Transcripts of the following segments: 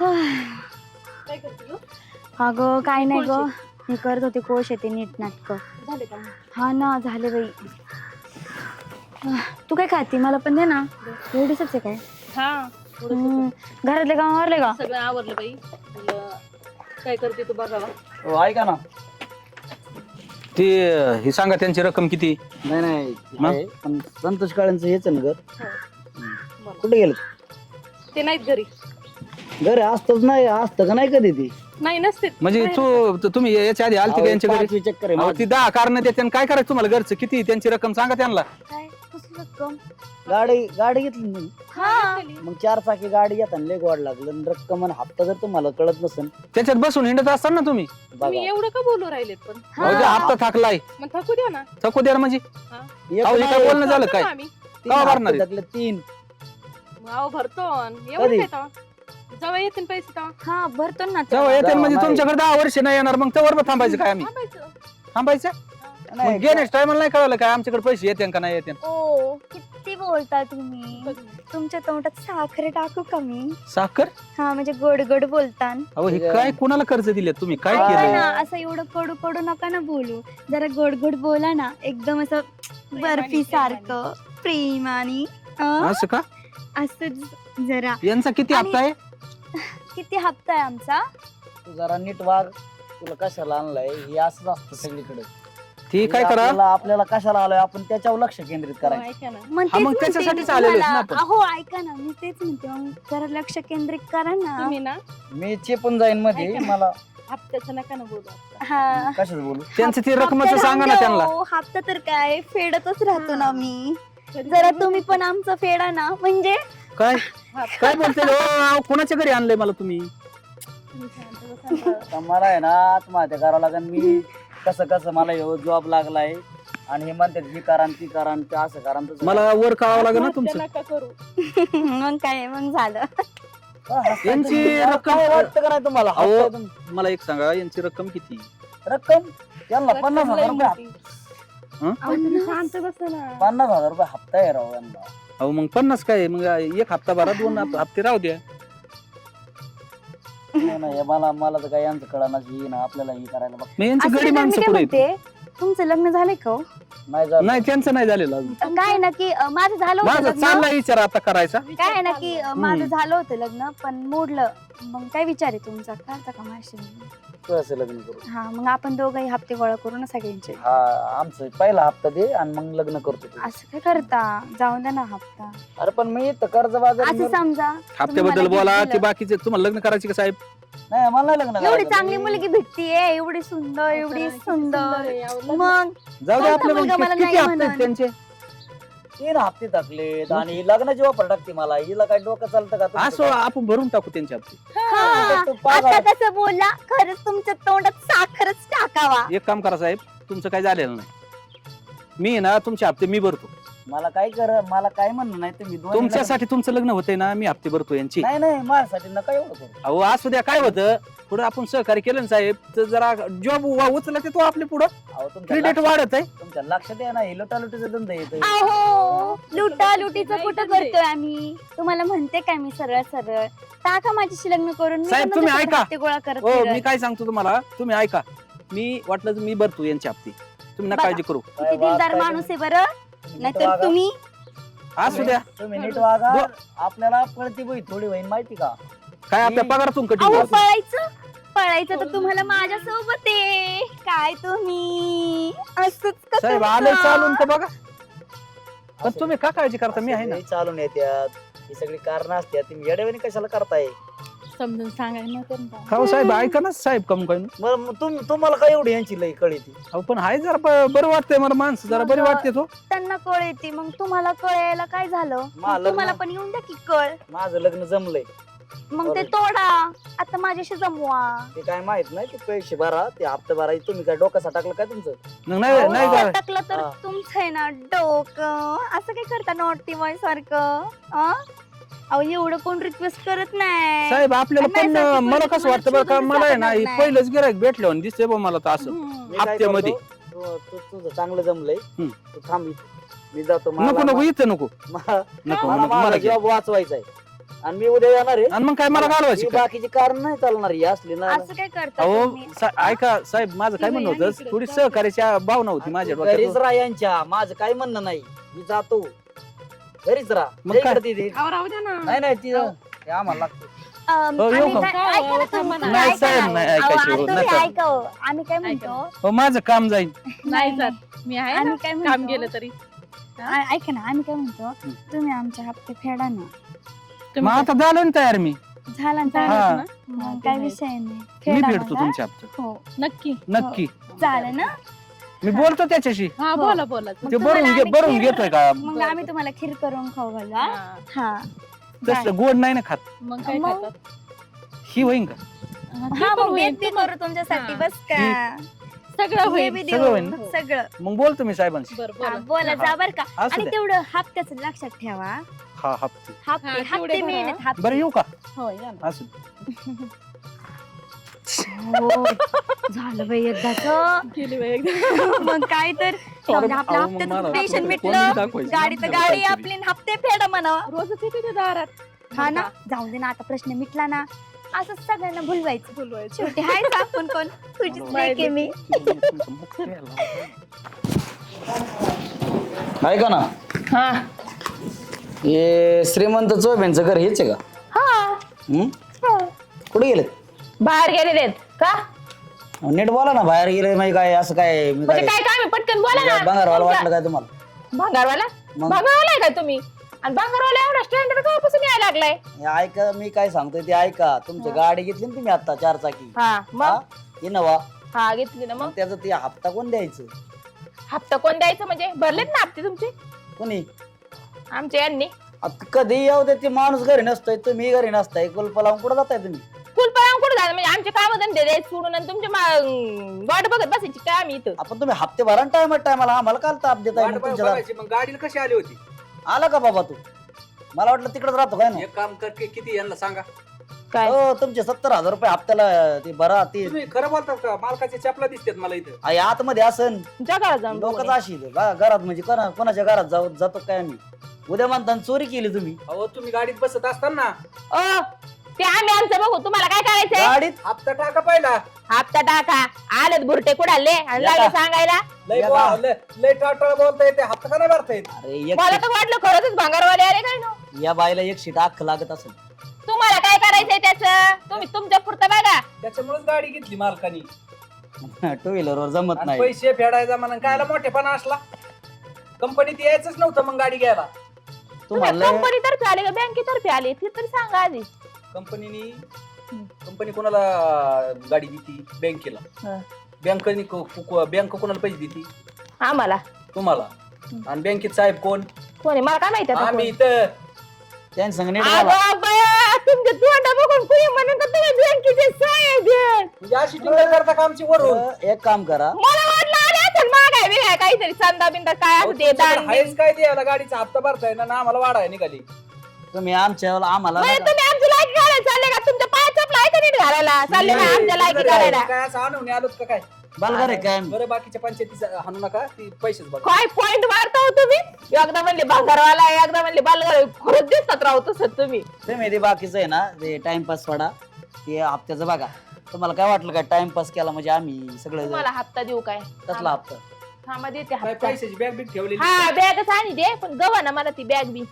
काय करते ग? अगं काय नाही ग, मी करत होते कोश येते नीट नाटक. झाले का? हा ना झाले बाई. तू काय खाती मला पण दे ना. एवढीच आहे काय? हा घरातले काम आवरले का? सगळं आवरलं बाई. तुला काय करते तू बघावा. हो ऐका ना. ती ही सांगा त्यांची रक्कम किती? नाही नाही मग? आहे, पण संतोष काळेंचं हेच आहे ना घर. हो. कुठे गेलं ते नाहीत घरी. घर असतच नाही, असतं का नाही कधी ती नाही नसते. म्हणजे तुम्ही याच्या आधी आलते का यांच्या घरी? पाचवी चक्कर आहे अहो, माझी. ती 10 कारण देते आणि काय करायचं तुम्हाला घरचं किती त्यांची रक्कम सांगा त्यांना. काय कसली रक्कम? गाडी घेतली ना तुम्ही. हा मग 4 चाकी गाडी घेताना लय गोड लागलं आणि रक्कम आणि हप्ता जर तुम्हाला कळत नसेल त्याच्यात बसून हिंडत असताना ना तुम्ही. बघा तुम्ही एवढं का बोलू राहिलेत पण? अहो, ते हप्ता थकलाय. मग थकू द्या ना. थकू द्या ना म्हणजे. एक अहो, हे काय नाही, बोलणं झालं काय? करतो आम्ही. तीन का हप्ते भरणार आहे? थकले, 3 मग अहो भरतो आणि एवढं कधी? काय तेव्हा? जेव्हा येतील पैसे तेव्हा हा भरतो ना तेव्हा येते म्हणजे नाही. तुमच्याकडे 10 वर्ष नाही येणार मग तेव्हा थांबायचं काय आम्ही? थांबायचं. थांबायचं नाही, मग गेनेच टायमाला नाही कळलं काय आमच्याकडे पैसे येते का नाही येते. ओ किती बोलता तुम्ही. तुमच्या तोंडात साखर टाकू का मी? साखर? हा म्हणजे गोड गोड बोलता. अहो हे काय कुणाला कर्ज दिले तुम्ही? काय हा. ऐका केलं? ना, असं एवढं कडू कडू नका ना बोलू. जरा गोड गोड बोला ना, एकदम असं बर्फी सारखं प्रेमाने. असं का? असं जरा. यांचा किती हप्ता आहे? किती हप्ता आहे आमचा? तू जरा नीट वाग. तुला कशाला आणलाय हे असंच असतं सगळीकडे. ती काय करा? आपल्याला कशाला आलोय आपण त्याच्यावर लक्ष केंद्रित करायचं. ऐका ना. मग हा, तेच मग म्हणते त्याच्यासाठीच मी आलेलोच तुम्हाला. ना आपण. अहो ऐका ना, मी तेच म्हणते मग जरा लक्ष केंद्रित करा ना. तुम्ही ना मी चेपून जाईन मध्ये ऐका ना. मला हप्त्याचं नका ना बोलू आता. हा कशाच बोलू. त्यांचं ती रकमेचं हप्ता सांगा ना राहून त्यांना. द्या हो. हप्ता तर काय फेडतच राहतो ना मी. कधी जरा बोलू तुम्ही नका. पण आमचं फेडा ना म्हणजे. काय हप्ता- काय बोलते कोणाच्या घरी आणलंय मला तुम्ही? तुम्ही शांत बसा ना. आता मला आहे ना आत्महत्या करावं लागेल. मी कसं कसं मला जॉब लागलाय आणि हे म्हणतात ही करा आणि ती करा आणि ते असं करा आणि तसं मला वर करावं लागेल ना हप्त्या तुमचं. नका करू. मग काय मग झालं. करा. हसताय यांची तुम्ही. रक्कम- काय वाटतं का नाही तुम्हाला? अहो. हसताय तुम्ही. मला एक सांगा यांची रक्कम किती? रक्कम यांना 50,000 रुपये अहो, तुम्ही शांत बसा ना. 50,000 रुपये हप्ता आहे राव यांना. अहो मग 50 काय मग एक हप्ता भरा 2 हप्ते राहू द्या. नाही, नाही मला तर काय यांचं कळणार ही ना आपल्याला ही करायला बघ. मग यांची असं गडी तर मी माणसं काय पुढे म्हणते, तुमचं लग्न झालंय का हो? नाही जात. नाही त्यांचं नाही झालेलं अजून. काय ना की माझं झालं होतं माझं लग्न. चाललाय विचार आता करायचा. काय आहे ना की माझं झालं होतं लग्न पण मोडलं. मग काय विचार आहे तुमचा? करता का माझ्याशी? तू असं लग्न करू. हा मग आपण दोघंही हप्ते गोळा करू ना सगळ्यांचे. हा आमचं पहिला हप्ता दे आणि मग लग्न करतो तू. असं काय करता? जाऊन द्या ना हप्ता. अरे पण मी तर कर्ज बाजार असं समजा हप्त्याबद्दल तुम्ही मला बोला gift ते दिलं. बाकीचे तुम्हाला लग्न करायचे का साहेब? नाही मला नाही लग्न एवढी करायचं. चांगली मुलगी भेटतीये, एवढी सुंदर एवढी सुंदर. मग जाऊ दे कोणता आपले मुलगा मला किती नाही हप्ते आहेत म्हणन? त्यांचे? 3 हप्ते थकलेत आणि लग्नाची ऑफर टाकते मला. हिला काय डोकं चालतं का तुमचं असो काय? आपण भरून टाकू त्यांचे हप्ते. हा, तू पागल. आता तसं बोलला खरंच तुमच्या तोंडात साखरच टाकावा. एक काम करा साहेब, तुमचं काय झालेलं नाही. मी ना तुमचे हप्ते मी भरतो. मला काय म्हणणं नाही तुम्ही दोन्ही तुमच्यासाठी तुमचं लग्न होतंय ना, मी हप्ते भरतो यांची. लग्न- नाही माझ्यासाठी नका एवढं करू. अहो असू द्या काय होतं, पुढे आपण सहकार्य केलं ना साहेब तर जरा जॉब उचलला ते तो आपले पुढं अहो, तुमच्या क्रेडिट लक्षात- वाढत आहे. तुमच्या लक्षात आहे ना हे लुटालुटीचा धंदा येतोय. अहो लुटा लुटीचं नाही कुठं जमले. करतोय आम्ही? तुम्हाला म्हणते काय मी सरळ सरळ टाका माझ्याशी लग्न करून. मी साहेब, पण तुम्ही तुमच्याकडे ऐका. हप्ते गोळा करत हो फिरेन. मी काय सांगतो तुम्हाला, तुम्ही ऐका. मी वाटलं तर मी भरतो यांचे हप्ते, तुम्ही ना बघा. काळजी करू. किती काय दिलदार वागताय माणूस आहे बरं. तुम्ही नीट नाहीतर वागा. तुम्ही असू द्या. तुम्ही नीट वागा. आपल्याला पळती बोई थोडी होईल माहिती का? काय आपल्या पगारातून कटिंग अहो करतो. पळायचं तर तुम्हाला माझ्या सोबत आहे. काय तुम्ही असंच कसं साहेब होतं? आले चालून तर बघा. पण असं- तुम्ही का काळजी करता, मी आहे ना. असं चालून येत्यात ही सगळी कारण असतात. तुम्ही येड्यावानी कशाला करताय? समजून सांगायला नको ना. हो साहेब ऐका ना साहेब, कम काय मग तुम्हाला काय एवढी यांची लई कळीती? अहो पण आहे जरा बरं वाटतंय मला, माणसं जरा बरी वाटते तो. त्यांना कळ येते मग तुम्हाला कळायला काय झालं? मला मग तुम्हाला पण येऊन द्या की कळ. माझं लग्न जमलंय. मग ते बरोबर. तोडा. आता माझ्याशी जमवा. ते काय माहित नाही. ते पैसे भरा, ते हप्ता भरा. तुम्ही काय डोक्याचा टाकलं काय तुमचं? नाही नाही अहो, काय टाकलं तर हा. तुमचं आहे ना डोकं. असं काय करता नॉटी बॉय सारखं? अहो एवढं कोण रिक्वेस्ट करत नाही. साहेब आपल्याला नाही, पण सारखी मला पोरगी कसं वाटतं बरं का, तुम्हाला मला आहे ना सापडणार नाही. पहिलंच गिरायक भेटलं आणि दिसतंय बा मला तर असं हम्म. मी काय हप्त्यामध्ये. करतो, तुझं चांगलं जमलंय. हम्म. तू थांब इथे. मी जातो. नको नको इथं नको मला नको मला मला माझा घे. जॉब वाचवायचा आहे. आणि मी उद्या येणार आहे आणि मग काय मला घालवायची ही का? बाकीची कारण नाही चालणार ही असली ना असं काय करता अहो तुम्ही? ऐका साहेब माझं काय म्हणणं होतं थोडी सहकार्याची भावना होती माझ्या घरीच डोक्यात राहा यांच्या माझं काही म्हणणं नाही मी जातो घरीच राहा मग लई काय? करते ती. आवर राहू द्या ना. नाही ते आम्हाला लागतं हो, येऊ आम्ही का? काय- ऐका ना तुम्ही, तुम्ही नाही, ऐका साहेब, ना. नाही, अहो, ऐकायची हो, तुम्ही नका. ऐका हो. आम्ही काय म्हणतो हो माझं काम जाईल नाही जात मी आहे ना. आम्ही काय काम म्हणतो गेलं तरी ऐका ना आम्ही काय म्हणतो तुम्ही आमचे हप्ते फेडा ना. मग आता झालो ना तयार मी झाला ना हा. चालेल ना? मग काय विषय नाही मी फेडा भेटतो मला. तुमच्या हप्ते हो नक्की नक्की चालेल ना. मी बोलतो त्याच्याशी हा बोला बोला मग ते तुम्हाला आम्ही भरून खीर- घेतोय का मग आम्ही तुम्हाला खीर करून खाऊ घालू हा? हा. हा तसलं गोड नाही ना खात मग काय मग? खातात ही होईन का हा मग होईल. बेत करू तुमच्यासाठी हा. बस का सगळं हे होईल बी सगळं देऊ. होईल ना? सगळं मग बोलतो मी साहेबांशी बरं हा, बोला बोला जा बर का असू आणि द्या तेवढं हप्त्याचं लक्षात ठेवा हा हप्ते हा, हप्ते तेवढे हप्ते भरा. मेन आहेत, हप्ते. बरं येऊ का हो या ना. असू हो, झालं बाई एकदाच गेली बाई एकदा. मग काय तर जाऊ दे, आपलं अहो, मग हप्त्याचं मला टेन्शन कोणी मिटलं दाखवायचं? गाडी तर मला गाडी काहीतरी. आपली आणि हप्ते फेडा म्हणा रोजच येते ते दारात हा ना जाऊ दे ना आता प्रश्न मिटला ना असं सगळ्यांना भुलवायचं बोलवायचं शेवटी हायच आपण कोण तुझीच लेक आहे मी ऐका ना हा हे श्रीमंत चोबेंचं घर हेच आहे का हा हम्म? कुठे गेलेत बाहेर गेलेले आहेत का नीट बोला ना बाहेर गेले म्हणजे काय असं काय मी म्हणजे काय काय काम आहे पटकन बोला ना बंगारवाला वाटलं काय तुम्हाला भांगारवाला मग? भांगारवाला आहे का तुम्ही आणि भांगारवाला एवढा स्टँडर्ड कवापासून यायला लागलाय हे ऐका मी काय सांगतोय ते ऐका तुमची गाडी घेतली ना तुम्ही आता 4 चाकी हा मग इनोवा हा घेतली ना मग मग त्याचा ते हप्ता कोण द्यायचं हप्ता कोण द्यायचं म्हणजे भरलेत ना हप्ते तुमचे कोणी आमचे यांनी आता कधी येऊ दे ते माणूस घरी नसतोय तुम्ही घरी नसताय कुलपा लावून कुठं जाताय तुम्ही फुलपळा कुठे झालं म्हणजे आमचे काम धंदे द्यायचे सोडून आणि तुमचे वाट बघत बसायची काय आम्ही इथं आपण तुम्ही हप्ते भरा टायमाला आम्हाला काल ताप देताय मग तुमच्या दारात? मग गाडीला कशी आली होती आला का बाबा तू मला वाटलं तिकडेच राहतो काय ना एक काम कर किती यांना सांगा काय हो तुमचे 70,000 रुपये हप्त्याला ते भरा ते तुम्ही खरं बोलतात का मालकाच्या चपला दिसतात मला इथं आई आतमध्ये असन जगाला जाऊन बघून लोकच ये. अशी घरात म्हणजे कोणाच्या घरात जातो काय आम्ही उद्या म्हणताना चोरी केली तुम्ही अहो तुम्ही गाडीत बसत असताना ते आम्ही आमचं बघू तुम्हाला काय करायचंय गाडीत हप्ता टाका पहिला हप्ता टाका आलेत बुरटे कुडाले आणि लागले सांगायला लय या का? लय टाळटाळ बोलता येते हप्ता का नाही भरता येत अरे एक मला तर वाटलं खरंच भांगारवाले आले काय ना या बाईला एक शीट अख्ख लागत असेल तुम्हाला काय करायचंय त्याच तुम्ही तुमच्या पुरतं बघा त्याच्यामुळेच गाडी घेतली मालकानी टू व्हीलर वर जमत आणि नाही पैसे फेडायचा म्हणून कायला मोठेपणा असला कंपनीत यायचंच नव्हतं मग गाडी घ्यायला तुम्हाला कंपनी तर्फे आले का बँकेतर्फे आले ते तरी सांगा आधी कंपनी कोणाला गाडी देती बँकेला बँक कोणाला पैसे देती आम्हाला तुम्हाला आणि बँकेत साहेब कोण कोणी मला काय माहिती आता आम्ही कोण? इथं त्यांनी सांग नीट अगं बोला. बया, तुमच्या तोंडा बघून कुणी म्हणून तर तुम्ही बँकेचे साहेब आहेत. म्हणजे अशी टिंगल करता का आमची वरून एक काम करा मला वाटलं आले असेल मागाय बिगाय काहीतरी चांदा बिंदा काय असं ते दान हायच काय द्यायला गाडीचा हप्ता भरताय ना आम्हाला वाढाय निघाली तुम्ही आम्हाला म्हणजे नका. तुम्ही आमची लायकी घालायला चालले का तुमच्या पाया चपला आहे का नीट घालायला चालले का आमच्या लायकी घालायला काय असं आणून आलोत का काय बलगार आहे काय बरं बाकीच्या पंचायती हाणू नका ती पैसेच बघा काय पॉइंट मारता हो तुम्ही एकदा म्हणले भांगारवाला एकदा म्हणले बालगार खरंच दिसतात राहू तसं तुम्ही तुम्ही ते बाकीचं आहे ना ते टाइमपास सोडा ते हप्त्याचं बघा तुम्हाला काय वाटलं काय टाइमपास केला म्हणजे आम्ही सगळे तुम्हाला हप्ता देऊ काय कसला हप्ता थांबा देते काय हप्ता पैशाची बॅग बिग ठेवलेली हा बॅगच आणि दे पण गवा ना मला ती बॅग बी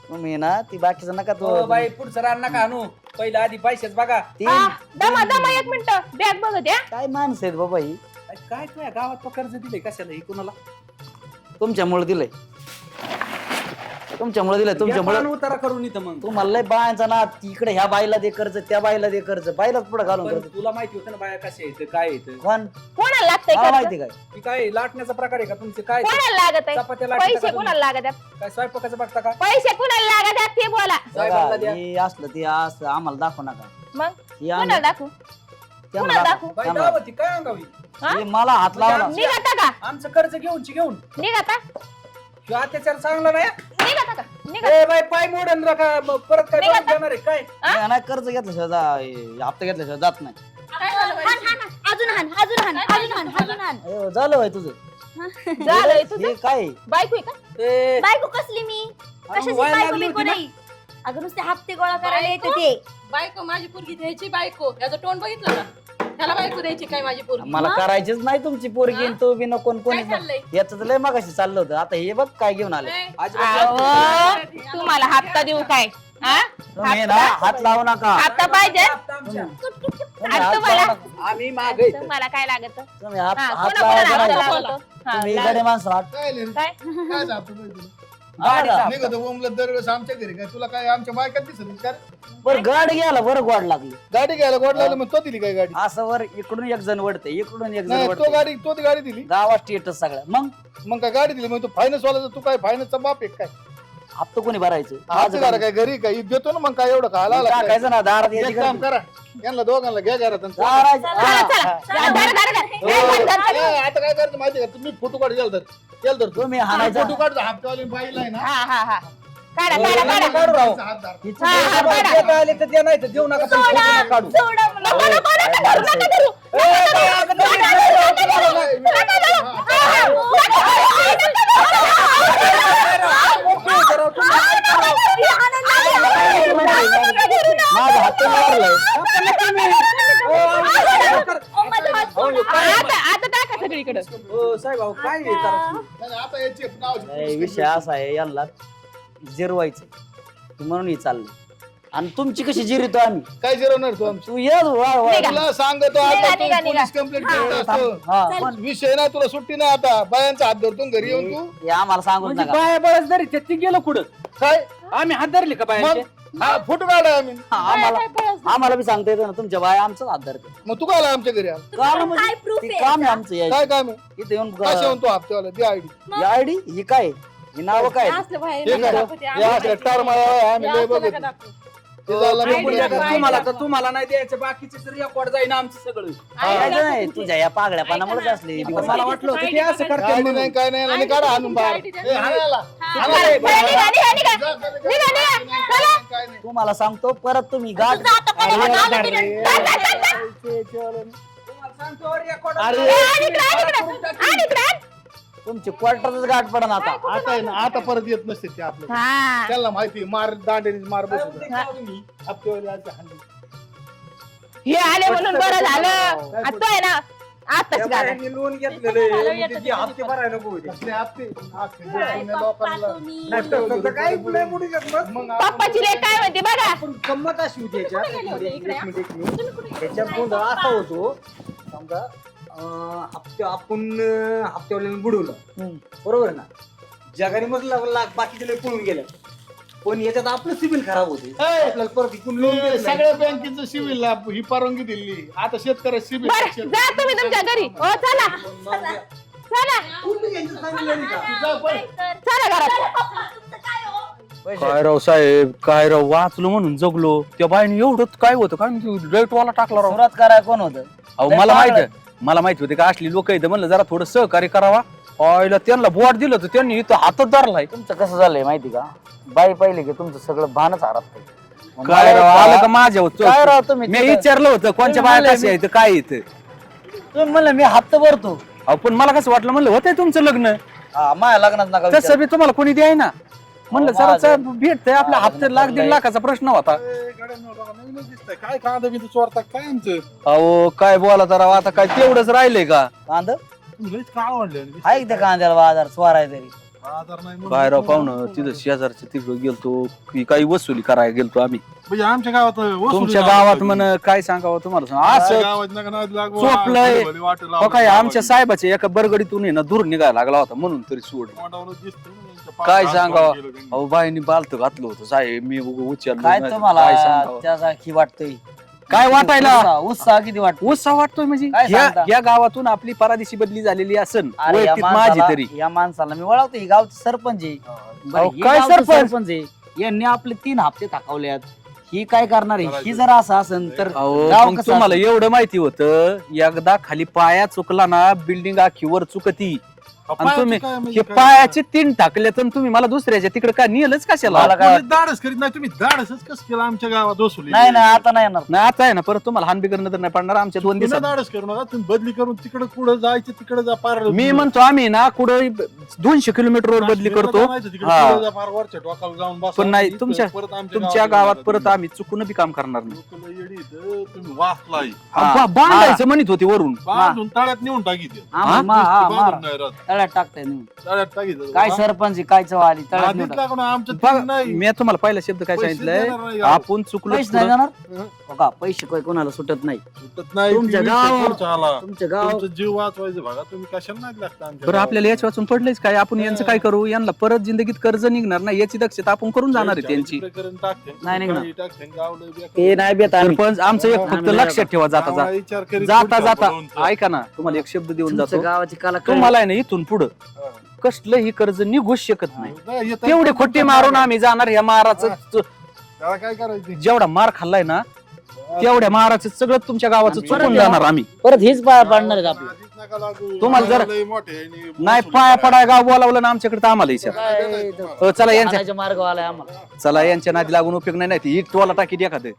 तुम्ही ना ती बाकीचं नका तो हो बाई पुढचं रान नका आणू पहिलं आधी पैसेच बघा ती हा दमा दमा एक मिनिट बॅग बघत या काय माणसं आहेत बाबा ही काय तुझ्या गावात तो कर्ज दिले कशाला ही कुणाला तुमच्यामुळे दिलंय तुमच्यामुळे उतारा करून इथं मग तुम्हाला लय बायांचा ना इकडे ह्या बाईला दे कर्ज त्या बाईला दे कर्ज बाईलाच पुढे घालून पण कर्ज तुला माहिती होतं ना बाया कशा येतं काय येतं कोण कोणाला लागतंय मला कर्ज? माहिती काय ती काय लाटण्याचा प्रकार आहे का तुमचे काय ते? कोणाला लागत आहे चपात्या लाटता का पैसे तुम्ही? कोणाला लागत आहेत काय स्वयंपाकाचं बघता का पैसे कोणाला लागत आहेत ते बोला साहेबांना बघा, द्या. हे असलं ते असं आम्हाला दाखवू नका मग हे आम्ही- कोणाला दाखवू ते कोणाला आम्हाला दाखवू बाई थांबा. दावती काय अंगावी हा? हे मला हात लावला म्हणजे निघता का आमचं कर्ज घेऊन निघता ह्यो अत्याचार चांगला नाही निघता का निघा ए बाई पाय मोडन रका मग परत काय निघा भरून देणार आहे काय हा? नाही कर्ज घेतल्याशिवाय हप्ता घेतल्याशिवाय जात नाही अजून हान अयो, झालं बाई तुझं झालंय तुझं हे काय बायको आहे का ए, बायको कसली मी अरे कशाची व्हायला बायको लागली बिको होती ना? नाही अगं नुसते हप्ते गोळा करायला येते ते. बायको माझी पोरगी द्यायची बायको याचं तोंड बघितलं का त्याला बायको द्यायची काय माझी पोरगी मला करायचीच नाही तुमची पोरगी आणि तू बी नको आणि कोणी काय चाललंय याच लय मगाशी चाललं होतं आता हे बघ काय घेऊन आले नाही. अहो, तुम्हाला हप्ता देऊ काय हा तुम्ही ना हात लावू नका हप्ता पाहिजे तुम्ही आणि हात तुम्हाला लावू नका. आम्ही मागे तुम्हाला काय लागत तुम्ही हात हा, हात कोणाकोणाला लावायचा हप्ता नाही. लागतो? हा, तुम्ही लाग- गडे माणसं हात काय लिहिलं? काय काय जातो बाई तुला? बघा. निघतो बोंबलत दरवेळेस आमच्या घरी काय तुला काय आमच्या बायकात दिसत नाही का? बरं गाडी घ्यायला बरं गोड लागली गाडी घ्यायला गोड लागलं मग तो दिली काय गाडी असं वर इकडून एक जण वडते इकडून एक जण नाही तो वडते ती गाडी दिली गावात स्टेटस सगळं मग काय गाडी दिली मग तू फायनान्स वाला तू काय फायनान्सचा बाप आहे काय हप्ता कोणी भरायचं आज घरा काय घरी काय देतो ना मग काय एवढं खायला आला काय? टाकायचं ना दारात याची एक काम गर्दी. करा यांना दोघांना घ्या घरात आणि दारात- चला, हा, चला. हा. ए, आता काय करायचं माहिती का तुम्ही फोटो काढ गेल तर तुम्ही हाणायचं फोटो काढ हप्त्यावाली बाईला आहे ना हा हा हा काढा काढा काढा काढू राव हात धर. हिचं हा, हा, डोकं काढा. बघ. देता आले तर ते नाही तर देऊ नका पण फोटो नका काढू सोडा मला. नको नको नको धरू, नका धरू. माझा हात मारलाय आता टाका सगळीकडे हो साहेब अहो, काय हे करायचं? नाही, आता याची नाव नाही, विषय असा आहे यांना जिरवायचं म्हणून हे चाललंय आणि तुमची कशी जिरितो आम्ही काय जिरवणार तू आमचं तू ये वा तुला सांगतो आता निघा, तू निघा, पोलीस कंप्लेंट करत असतो हा पण विषय नाही तुला सुट्टी नाही आता बायांचा हात धरतो घरी येऊन तू हे आम्हाला सांगून म्हणजे नका बाया बळच धरी ते गेलं कुठं काय आम्ही हात धरले का बायांचे हा फोटो काढा आम्ही हा, आम्हाला बी सांगता येतं ना तुमच्या बाया आमचं हात धरते मग तू काय आला आमच्या घरी आला? काम काय म्हणजे proof ते आहे काम आहे याचं? आमचं यायचं. काय काम आहे इथे येऊन कशा म्हणतो हप्त्यावाला दे आयडी आयडी ही काय ही नाव काय असलं बाहेर हे नका काय? दाखवू ते. हे असलं टर्माला आम्ही लय असलं बघत नका दाखवू. हे झालं ते नाही म्हणजे पुढे. आता तुम्हाला तर तुम्हाला नाही द्यायचं बाकीचे तर रेकॉर्ड जाईन आमचं सगळं करायचं नाही तुझ्या या पागड्यापणामुळेच असली ऐका दिवस. ना. मला वाटलं होतं की असं करते आयडी म्हणून. नाही काय नाही आणि काढा आणून बाहेर आयडी द्या. ए, हाणायला. हा. हाणायला. निघा, निघा, निघा, निघा. जा, जा, जा. निघा, निघा. चला. काय नाही. तुम्हाला सांगतो परत तुम्ही गाठ तुझं आता अरे, कोणी यार, आलं अरे, बिलं? तुम्हाला सांगतो record अरे. आणि इकडं, आणि इकडं, आणि इकडं. तुमची क्वार्टरच गाठ पडन आता आता आहे ना आता परत येत नसते ते आपलं हा त्यांना माहिती आहे, मार दांडेने मार बसत तुम्ही. हप्त्यावाली आलते हाणली. हे आले म्हणून बरं झालं आता तो आहे ना आताच त्या गाणं बायांनी लोन घेतलेलं आहे. म्हणजे जे हप्ते भरायला नको होते. कसले हप्ते? हप्ते काय जुन्या पप्पा लोकांना. तुम्ही? नाही तर तसं काही लय मोठी गंमत. मग आपण- पप्पाची लेक काय म्हणते बघा पण गंमत अशी होती याच्यात. एक मिनिट. याच्यात गोंधळ असा होतो समजा हप्त्यावाल्याने बुडवलं बरोबर ना जगाने मग बाकीचे लय पळून गेलं पण याच्यात आपलं सिबिल खराब होते आपल्याला परत इकडून लोन ते सगळ्या बँकेचं सिव्हिल ही परवानगी दिली आता शेतकऱ्या सिव्हिल बर जा तुम्ही तुमच्या घरी हो चला चला चला घरात काय राव साहेब काय राव वाचलो म्हणून जगलो त्या बाईने एवढं काय होतं काय रेटवाला टाकला राव सुरुवात कराय कोण होतं अहो लय मला पागल. मला माहिती होते का असली लोक येतं म्हणलं जरा थोडं सहकार्य करावा ऑयला त्यांना बोट दिलं तर त्यांनी इथं हातात धरलाय तुमचं कसं झालंय माहिती का बाई पहिले की तुमचं सगळं भानच हरपतंय काय राव आलं का माझ्यावर काय राव तुम्ही मी तिथं- विचारलं होतं कोणच्या तुम्ही बाया म्हणले कशा येतं काय येतं तुम्ही म्हणलं मी हप्ता भरतो अहो पण मला कसं वाटलं म्हणलं होतंय तुमचं लग्न हा माझ्या लग्नात नका तसं विचारू. बी तुम्हाला कोणी द्याय ना म्हणलं अहो, माझं- जरा भेटतंय आपल्या माझं हप्ते लाख लग्न दीड लाखाचा प्रश्न होता ए, गड्या नवरा नवीनच दिसतंय. काय कांदा बिंदा चोरता काय आमचं अहो काय बोला तर आता काय तेवढंच राहिलंय का कांद लईच काय आवडलं आहे त्या कांद्याला बाजार स्वाराय तरी आधार नाही म्हणून. काय राव पाहुणं तिथं शेजारच्या तिकडं गेलतो की काही वसुली करायला गेलतो आम्ही म्हणजे आमच्या गावात वसुली तुमच्या लावली गावात होती. म्हण काय सांगावं तुम्हाला सांग काय असं गावात नका नाद लागू. चोपलंय. भली वाटं हो लावलं काय गावात. आमच्या साहेबाच्या एका बरगडीतून आहे ना दूर निघायला लागला होता म्हणून तरी सोड तोंडावरच दिसतंय ना त्यांच्या पाय काय हात सांगावं? पाय गेलं त्यांनी. अहो बाईनी बालत घातलं होतं साहेब मी उच्चारलं काय नाही. तुम्हाला काय सांगावं? त्याचा की वाटतोय काय वाटायला उत्साह किती वाटतो उत्साह वाटतोय म्हणजे काय सांगता? या गावातून आपली परादिशी बदली झालेली असन अरे या वैयक्तिक माझी माणसाला तरी या माणसाला मी वळवतो ही गावचं सरपंच आहे बरं, अहो, ही काय गावचं सरपंच? आहे यांनी आपले 3 हप्ते थकवल्यात ही काय करणार आहे ही जर असं असेल तर अहो गाव मग कसं तुम्हाला असेल? एवढं माहिती होतं एकदा खाली पाया चुकला ना बिल्डिंग आखी वर चुकती आणि तुम्ही काय म्हणजे हे काय? पायाचे 3 टाकले तर तुम्ही मला दुसऱ्याच्या तिकडे काय नेलच कशाला मला काय कोणी धाडस करीत नाही तुम्ही धाडसच कसं केलं आमच्या गावात वसुली नाही नाही आता नाही येणार नाही आता आहे ना परत तुम्हाला हानबी करणं तर नाही पडणार आमच्या 2 पुन्हा दिवसात धाडस करू नका तुम्ही बदली करून तिकडे पुढे जायचं तिकडे जा पार मी म्हणतो आम्ही ना कुठं 200 किलोमीटर रोड बदली करतो हा. फार वरच्या टोकाला जाऊन बसा. पण नाही इथं तुमच्या परत आमच्या तुमच्या गावात परत आम्ही चुकून बी काम करणार नाही लोकं लय येडी इथं, तुम्ही वाचलाय हा, बांधायचं म्हणत होती वरून बांधून तळ्यात नेऊन टाकी ते मार नाही राहत. तळ्यात टाकताय नाही तळ्यात टाकी काय सरपंच काय चव आली तळ्यात नेऊन आधीच टाक. लागून आमचं बघा, तीन नाही मी तुम्हाला पहिला शब्द काय पैसे सांगितलंय देणार नाही गावात. आपण चुकलो पैसे नाही पुढं. जाणार हो का पैसे काय कोणाला सुटत नाही सुटत नाही तुमच्या ती गावावर- पुढचा आला. तुमच्या गाव तुमचं जीव वाचवायचं बघा तुम्ही कशाला नाही लागता आमच्या बरं आपल्याला याच्या वाचून पडलंच काय आपण यांचं काय करू यांना परत जिंदगीत कर्ज निघणार नाही याची दक्षता आपण करून जाणार आहे त्यांची नाही निघणार. ते ते नाही बेत आम्ही सरपंच आमचं एक फक्त आम्ही लक्षात ठेवा जाता जाता जाता ऐका ना तुम्हाला एक शब्द देऊन तुमच्या जातो गावाची कला कळली. तुम्हाला आहे ना इथून पुढं कसलंही कर्ज निघूच शकत नाही तेवढे तेवढे खोटे मारून आम्ही जाणार या माराचं काय करायचं जेवढा मार खाल्लाय ना तेवढ्या माराचं सगळं तुमच्या गावाचं परत चुकून या. जाणार आम्ही परत हेच पाडणार आहेत आपलं तुम्हाला जर- नाही पाया पडाय गाव बोलावलं ना आमच्याकडे तर आम्हाला विचार चला यांच्या मार्ग आलाय आम्हाला चला यांच्या नादी लागून उपयोग नाही ती इट टोला टाकीत एखादं